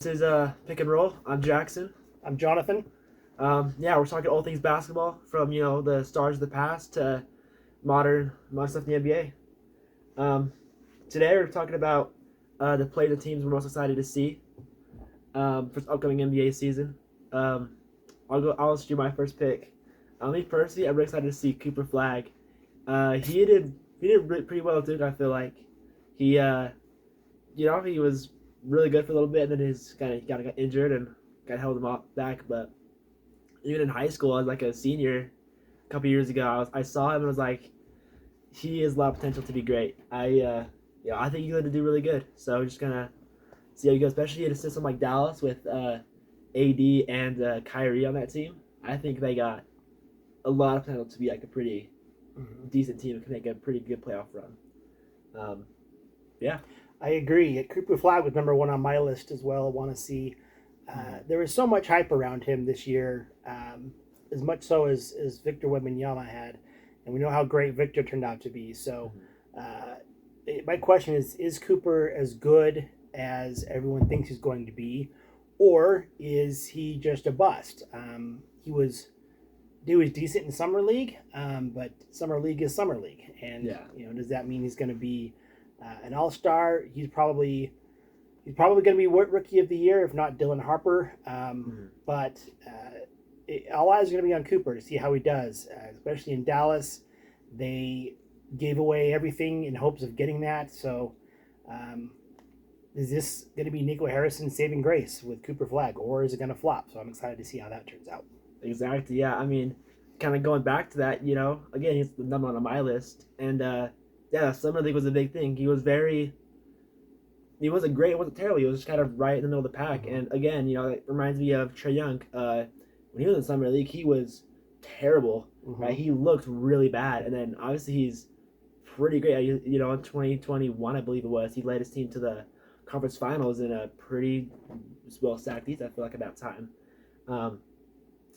This is Pick and Roll. I'm Jackson. I'm Jonathan. Yeah, we're talking all things basketball from the stars of the past to modern stuff in the NBA. Today we're talking about the players and teams we're most excited to see for the upcoming NBA season. Um, I'll just do my first pick. Me personally, I'm really excited to see Cooper Flag. He did pretty well too. I feel like he was really good for a little bit, and then his kind of got injured and got held him back. But even in high school, as like a senior, a couple years ago, I saw him and was like, he has a lot of potential to be great. I think he's going to do really good. So we're just gonna see how he goes, especially in a system like Dallas with AD and Kyrie on that team. I think they got a lot of potential to be like a pretty decent team and can make a pretty good playoff run. Um, yeah. I agree. Cooper Flag was number one on my list as well. I want to see. There was so much hype around him this year, as much so as Victor Wembanyama had, and we know how great Victor turned out to be. So, my question is Cooper as good as everyone thinks he's going to be, or is he just a bust? He was decent in summer league, but summer league is summer league, and Yeah. does that mean he's going to be an all-star? He's probably going to be rookie of the year, if not Dylan Harper. But all eyes are going to be on Cooper to see how he does, especially in Dallas. They gave away everything in hopes of getting that. So is this going to be Nico Harrison's saving grace with Cooper Flag, or is it going to flop? So I'm excited to see how that turns out. Exactly. Yeah. I mean, kind of going back to that, again, he's the number one on my list, and yeah, summer league was a big thing. He wasn't great, it wasn't terrible. He was just kind of right in the middle of the pack. And again, it reminds me of Trae Young. When he was in summer league, he was terrible. Right? He looked really bad, and then obviously he's pretty great. In 2021, I believe it was, he led his team to the conference finals in a pretty well stacked East. I feel like at that time. So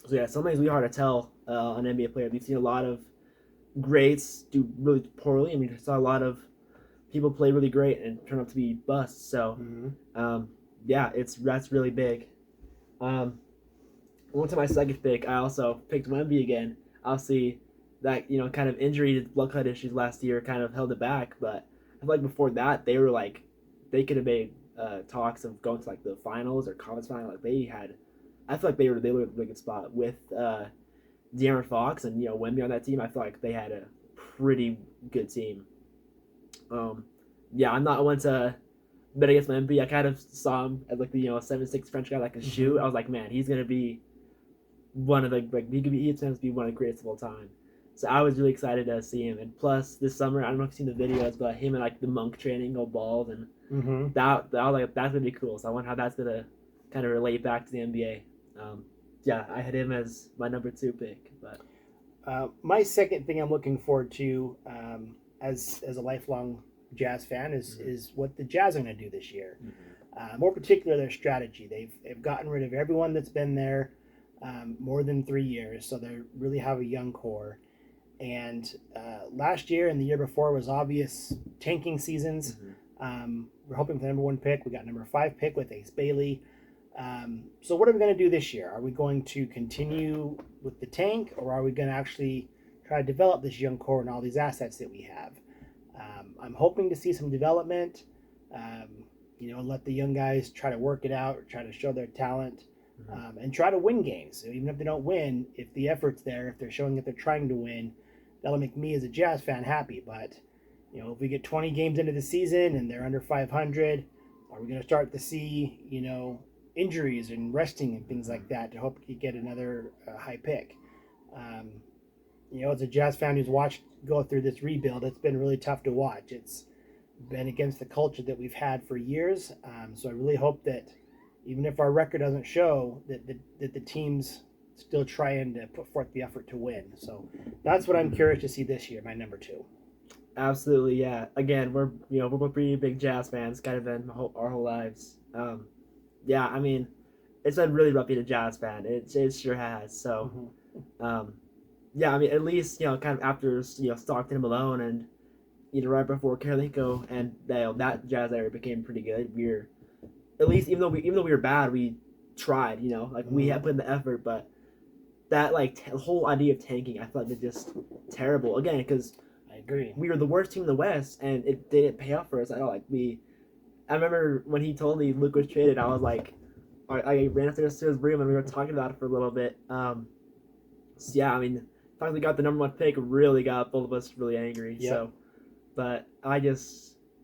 yeah, sometimes really hard to tell on NBA player. We've seen a lot of greats do really poorly. I mean, I saw a lot of people play really great and turn out to be busts. So, yeah, that's really big. One to my second pick, I also picked Wemby again. Obviously, that kind of injury, blood clot issues last year kind of held it back. But I feel like before that, they could have made talks of going to like the finals or conference final. I feel like they were in a really good spot with De'Aaron Fox and Wemby on that team. I feel like they had a pretty good team. Yeah, I'm not one to bet against Wemby. I kind of saw him as like the 7'6" French guy that can shoot. I was like, man, he's gonna be one of the he's going to be one of the greatest of all time. So I was really excited to see him. And plus, this summer, I don't know if you've seen the videos, but him and like the monk training go bald, and that I was like, that's gonna be cool. So I wonder how that's gonna kind of relate back to the NBA. Yeah, I had him as my number 2 pick. But my second thing I'm looking forward to, as a lifelong Jazz fan, is what the Jazz are going to do this year. More particular, their strategy. They've gotten rid of everyone that's been there more than 3 years, so they really have a young core. And last year and the year before was obvious tanking seasons. We're hoping for the number 1 pick. We got number 5 pick with Ace Bailey. So what are we going to do this year? Are we going to continue with the tank, or are we going to actually try to develop this young core and all these assets that we have? I'm hoping to see some development, let the young guys try to work it out, try to show their talent, and try to win games. So even if they don't win, if the effort's there, if they're showing that they're trying to win, that'll make me as a Jazz fan happy. But, if we get 20 games into the season and they're under 500, are we going to start to see, injuries and resting and things like that to hope you get another high pick? As a Jazz fan who's watched go through this rebuild, it's been really tough to watch. It's been against the culture that we've had for years. So I really hope that even if our record doesn't show, that the teams still trying to put forth the effort to win. So that's what I'm curious to see this year, my number 2. Absolutely, yeah. Again, we're both pretty big Jazz fans, kind of been our whole lives. Yeah, I mean, it's been really rough being a Jazz fan. It sure has. So, yeah, I mean, at least kind of after Stockton and Malone, and right before Karolinko and that Jazz era became pretty good. We're at least even though we were bad, we tried. You know, like we had put in the effort, but that like the whole idea of tanking, I feel like it's just terrible. Again, because I agree. we were the worst team in the West, and it didn't pay off for us at all. I remember when he told me Luke was traded, I was like, I ran upstairs to his room and we were talking about it for a little bit. So yeah, I mean, finally got the #1 pick, really got both of us really angry. Yep. So, but I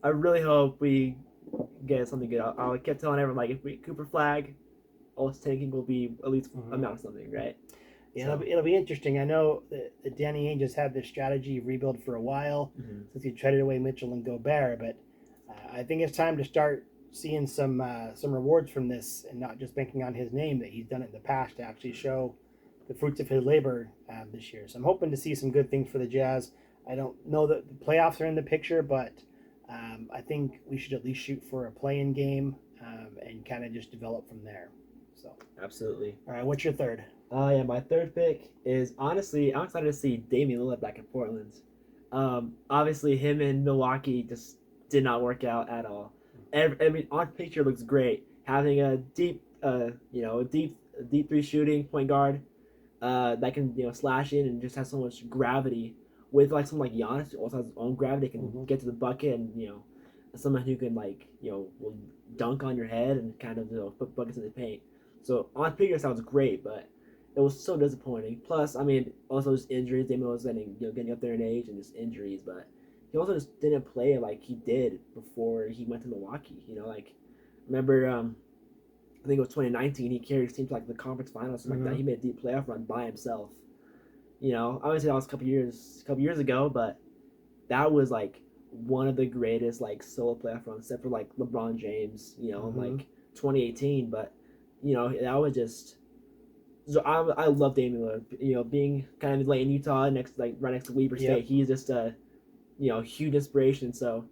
really hope we get something good. I kept telling everyone like if we Cooper Flag, all this tanking will be at least amount of something, right? Yeah, So. it'll be interesting. I know that Danny Ainge has had this strategy of rebuild for a while since he traded away Mitchell and Gobert, but I think it's time to start seeing some rewards from this and not just banking on his name that he's done it in the past to actually show the fruits of his labor this year. So I'm hoping to see some good things for the Jazz. I don't know that the playoffs are in the picture, but I think we should at least shoot for a play-in game and kind of just develop from there. So Absolutely. All right, what's your third? Yeah, my third pick is honestly, I'm excited to see Damian Lillard back in Portland. Obviously, him in Milwaukee just did not work out at all. I mean, on picture looks great. Having a deep, deep three shooting point guard that can slash in and just has so much gravity. With like someone like Giannis, who also has his own gravity, can get to the bucket, and someone who can will dunk on your head and kind of put buckets in the paint. So on paper it sounds great, but it was so disappointing. Plus, I mean, also just injuries. Damon was getting up there in age and just injuries, but he also just didn't play like he did before he went to Milwaukee. Remember I think it was 2019. He carried his team to like the conference finals, something like that. He made a deep playoff run by himself. Obviously that was a couple years ago, but that was like one of the greatest like solo playoff runs, except for like LeBron James, in like 2018. But that was just. So I love Damian Lillard. Being kind of late in Utah, right next to Weber State, he's just a huge inspiration. So,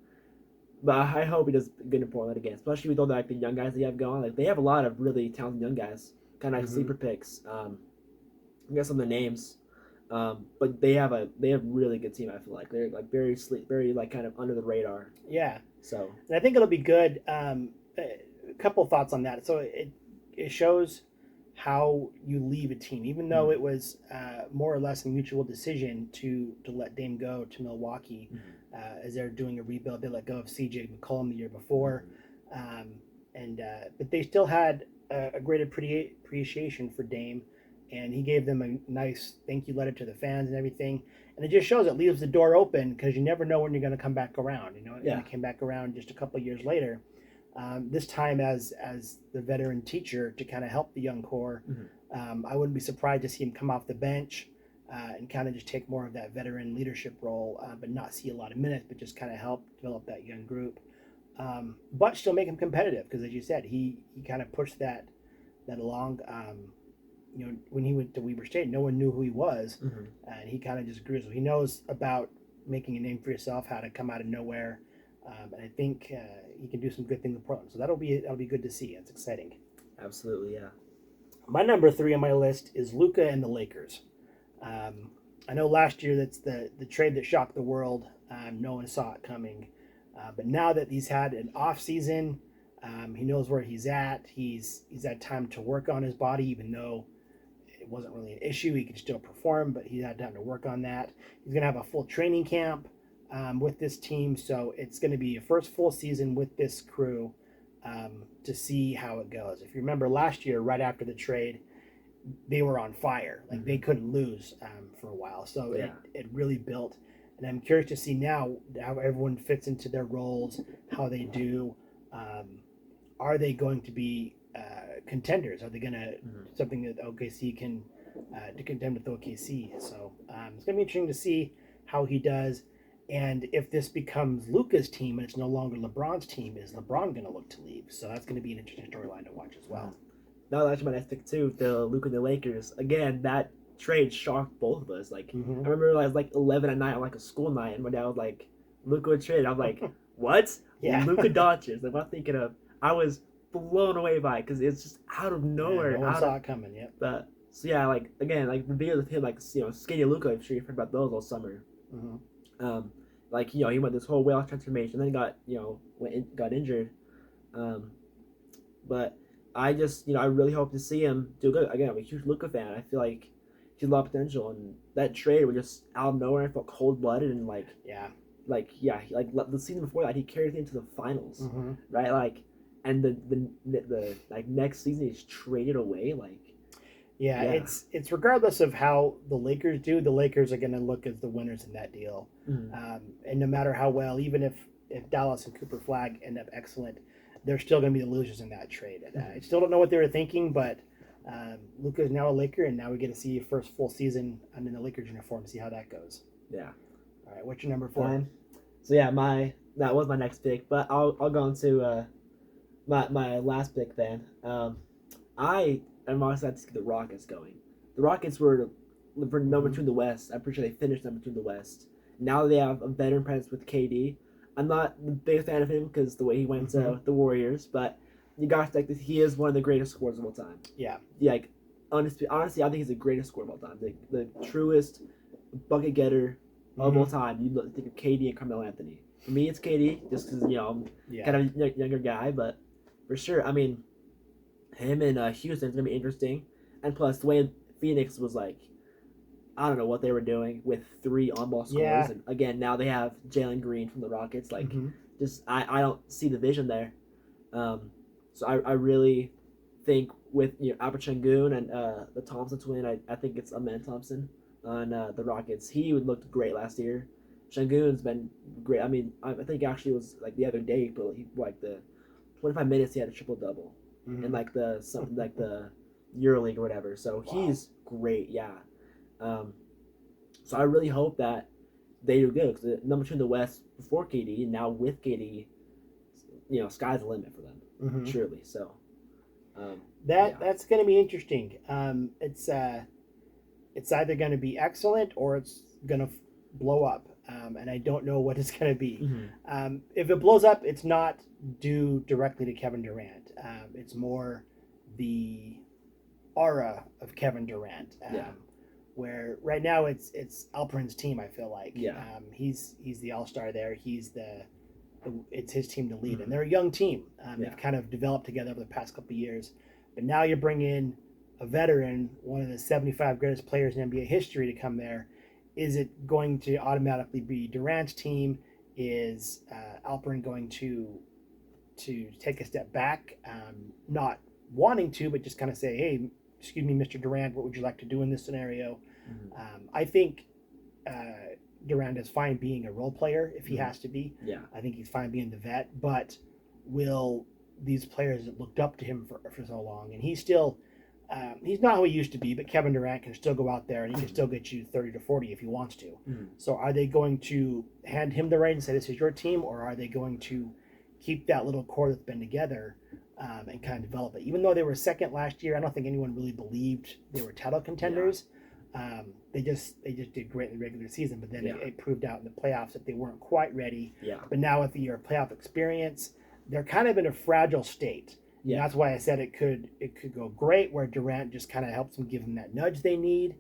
but I hope he does good in Portland again, especially with all the young guys they have going. Like they have a lot of really talented young guys, kind of like sleeper picks. I guess some of the names, but they have really good team. I feel like they're like very like kind of under the radar. Yeah. So and I think it'll be good. A couple thoughts on that. So it shows how you leave a team, even though it was more or less a mutual decision to let Dame go to Milwaukee as they're doing a rebuild. They let go of C.J. McCollum the year before, but they still had a great appreciation for Dame, and he gave them a nice thank you letter to the fans and everything. And it just shows it leaves the door open because you never know when you're going to come back around. And he came back around just a couple of years later. This time as the veteran teacher to kind of help the young core. I wouldn't be surprised to see him come off the bench and kind of just take more of that veteran leadership role, but not see a lot of minutes, but just kind of help develop that young group. But still make him competitive because, as you said, he kind of pushed that along. When he went to Weber State, no one knew who he was, and he kind of just grew. So he knows about making a name for yourself, how to come out of nowhere. And I think he can do some good things in Portland. So that'll be good to see. It's exciting. Absolutely, yeah. My number 3 on my list is Luka and the Lakers. I know last year that's the trade that shocked the world. No one saw it coming. But now that he's had an off season, he knows where he's at. He's had time to work on his body, even though it wasn't really an issue. He could still perform, but he had time to work on that. He's going to have a full training camp with this team, so it's going to be a first full season with this crew to see how it goes. If you remember last year, right after the trade, they were on fire. Like they couldn't lose for a while, so it really built. And I'm curious to see now how everyone fits into their roles, how they do. Are they going to be contenders? Are they going to something that OKC can to contend with OKC? So it's going to be interesting to see how he does. And if this becomes Luka's team and it's no longer LeBron's team, is LeBron going to look to leave? So that's going to be an interesting storyline to watch as well. Now that's my next pick too, the Luka and the Lakers. Again, that trade shocked both of us. Like I remember I was like 11 at night on like a school night, and my dad was like, "Luka trade." I was like, "What?" Yeah. Luka Doncic. Like, what I'm thinking of. I was blown away by it because it's just out of nowhere. No one saw it coming. Yep. But so yeah, like again, like the videos of him, like skinny Luka. I'm sure you've heard about those all summer. Like he went this whole weight loss transformation, then he got got injured. But I just, I really hope to see him do good. Again, I'm a huge Luka fan. I feel like he has a lot of potential, and that trade was just out of nowhere. I felt cold blooded, and Yeah. The season before that, he carried it into the finals, Mm-hmm. right? And the next season he's traded away. Yeah, Yeah. it's regardless of how the Lakers do, the Lakers are going to look as the winners in that deal. Mm. And no matter how well, even if Dallas and Cooper Flag end up excellent, they're still going to be the losers in that trade. And I still don't know what they were thinking, but Luka is now a Laker, and now we get to see first full season in the Lakers uniform, see how that goes. Yeah. All right, what's your number 4? So yeah, that was my next pick, but I'll go into my last pick then. I am also glad to see the Rockets going. The Rockets were number 2 in the West. I'm pretty sure they finished number 2 in the West. Now they have a veteran presence with KD. I'm not the biggest fan of him because the way he went to the Warriors, but you gotta expect that he is one of the greatest scorers of all time. Yeah. Honestly, I think he's the greatest scorer of all time. The truest bucket getter of all time. You think of KD and Carmelo Anthony. For me, it's KD, just because I'm kind of a younger guy, but for sure, I mean, him and Houston's gonna be interesting, and plus the way Phoenix was I don't know what they were doing with 3 on-ball scorers, and again now they have Jalen Green from the Rockets. Just I don't see the vision there. So I really think with Albert Sengun and the Thompson twin, I think it's Amen Thompson on the Rockets. He looked great last year. Sengun's been great. I mean, I think actually it was the other day, but the 25 minutes he had a triple-double in the EuroLeague or whatever. So he's great, yeah. So I really hope that they do good because number 2 in the West before KD, and now with KD, sky's the limit for them, surely. So that's going to be interesting. It's either going to be excellent or it's going to blow up, and I don't know what it's going to be. If it blows up, it's not due directly to Kevin Durant. It's more the aura of Kevin Durant. Where right now it's Alperen's team. I feel like he's the all-star there. It's his team to lead, and they're a young team. They've kind of developed together over the past couple of years. But now you bring in a veteran, one of the 75 greatest players in NBA history, to come there. Is it going to automatically be Durant's team? Is Alperen going to take a step back, not wanting to, but just kind of say, hey, excuse me, Mr. Durant, what would you like to do in this scenario? I think Durant is fine being a role player if he has to be. Yeah. I think he's fine being the vet, but will these players that looked up to him for so long, and he's still, he's not who he used to be, but Kevin Durant can still go out there and he can still get you 30 to 40 if he wants to. So are they going to hand him the right and say, this is your team, or are they going to keep that little core that's been together and kind of develop it? Even though they were second last year, I don't think anyone really believed they were title contenders. They just did great in the regular season, but then it proved out in the playoffs that they weren't quite ready. But now with the year of playoff experience, they're kind of in a fragile state. And that's why I said it could go great, where Durant just kind of helps them, give them that nudge they need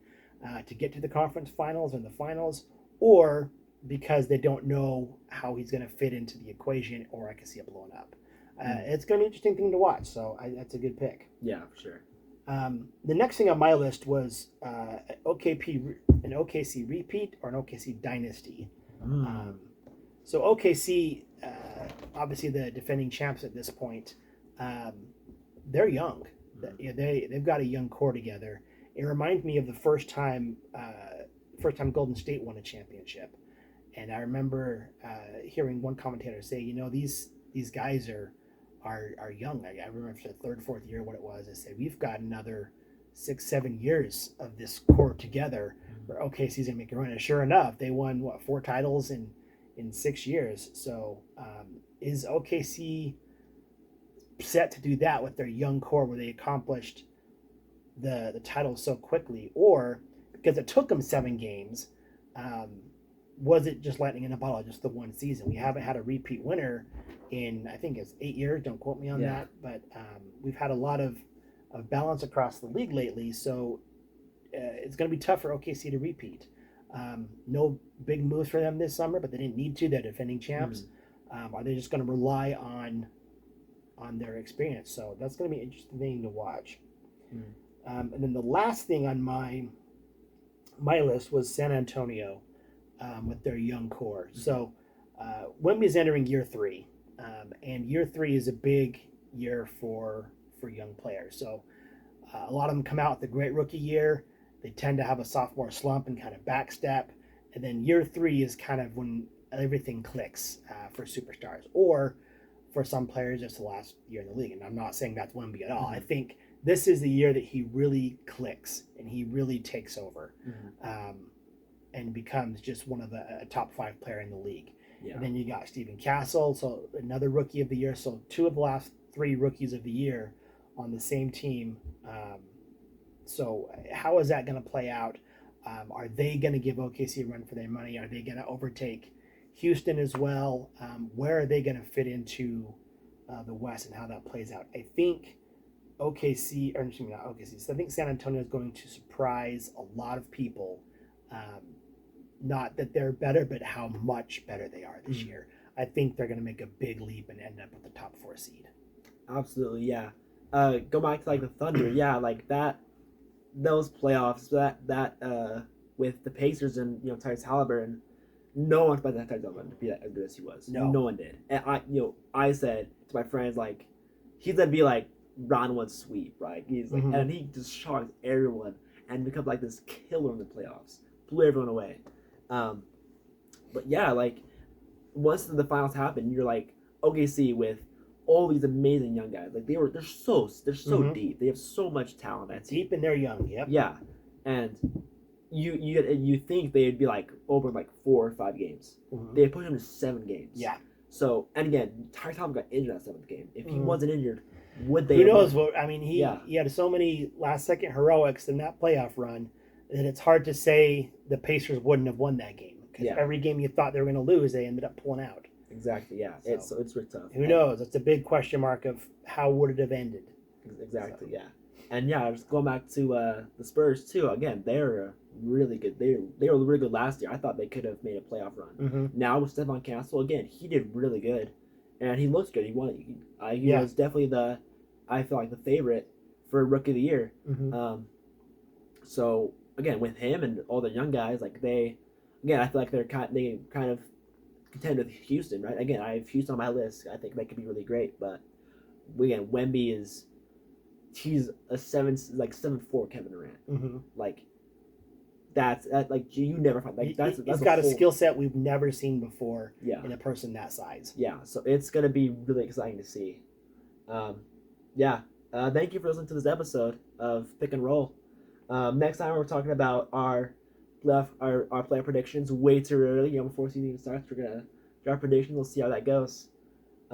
to get to the conference finals and the finals, or because they don't know how he's going to fit into the equation, or I can see it blowing up. It's going to be an interesting thing to watch, so that's a good pick. Yeah, for sure. The next thing on my list was an OKC repeat or an OKC dynasty. So OKC, obviously the defending champs at this point, they're young. They've got a young core together. It reminds me of the first time Golden State won a championship, and I remember hearing one commentator say, these guys are young. I remember for the third, fourth year what it was. I said, we've got another 6-7 years of this core together where OKC's gonna make a run. And sure enough, they won 4 titles in 6 years. So is OKC set to do that with their young core, where they accomplished the title so quickly, or because it took them 7 games, was it just lightning in a bottle, just the one season? We haven't had a repeat winner in, I think it's 8 years. Don't quote me on that, but we've had a lot of balance across the league lately, so it's going to be tough for OKC to repeat. No big moves for them this summer, but they didn't need to. They're defending champs. Are they just going to rely on on their experience. So that's going to be an interesting thing to watch. Mm. And then the last thing on my list was San Antonio with their young core. Mm-hmm. So Wemby's entering year 3, and year 3 is a big year for young players. So a lot of them come out with a great rookie year. They tend to have a sophomore slump and kind of backstep. And then year 3 is kind of when everything clicks for superstars. Or for some players, it's the last year in the league. And I'm not saying that's Wemby at all. Mm-hmm. I think this is the year that he really clicks and he really takes over and becomes just one of a top 5 player in the league. Yeah. And then you got Stephen Castle, so another rookie of the year. So 2 of the last 3 rookies of the year on the same team. So how is that going to play out? Are they going to give OKC a run for their money? Are they going to overtake Houston as well? Where are they going to fit into the West and how that plays out? I think OKC, or excuse me, not OKC. So I think San Antonio is going to surprise a lot of people. Not that they're better, but how much better they are this year. I think they're going to make a big leap and end up with the top 4 seed. Absolutely, yeah. Go back to like the Thunder, yeah, like that. Those playoffs, that with the Pacers and Tyrese Halliburton, no one expected Tyrese Halliburton to be as good as he was. No one did. And I said to my friends, like, he's gonna be like round 1 sweep, right? He's like, and he just shocks everyone and becomes like this killer in the playoffs, blew everyone away. But yeah, like once the finals happened, you're like OKC with all these amazing young guys. Like they're so deep. They have so much talent. That deep and they're young. Yep. Yeah, and you think they'd be like over like 4 or 5 games. They pushed them to 7 games. Yeah. So and again, Tyrese Halliburton got injured that 7th game. If he wasn't injured, would they? Who knows? What I mean, he had so many last-second heroics in that playoff run that it's hard to say the Pacers wouldn't have won that game. Because every game you thought they were going to lose, they ended up pulling out. Exactly. Yeah. So it's really tough. Who knows? It's a big question mark of how would it have ended. Exactly. So. Yeah. And yeah, just going back to the Spurs too. Again, they're really good. They were really good last year. I thought they could have made a playoff run. Now with Stephon Castle, again, he did really good, and he looks good. He won. He was definitely I feel like the favorite for Rookie of the Year. So again, with him and all the young guys, like I feel like they kind of contend with Houston, right? Again, I have Houston on my list. I think they could be really great, but again, Wemby he's a 7'4" Kevin Durant. Like that's like you never find like that's he's got a skill set we've never seen before. In a person that size. Yeah, so it's gonna be really exciting to see. Thank you for listening to this episode of Pick and Roll. Next time we're talking about our player predictions way too early, before the season starts. We're gonna do our predictions. We'll see how that goes.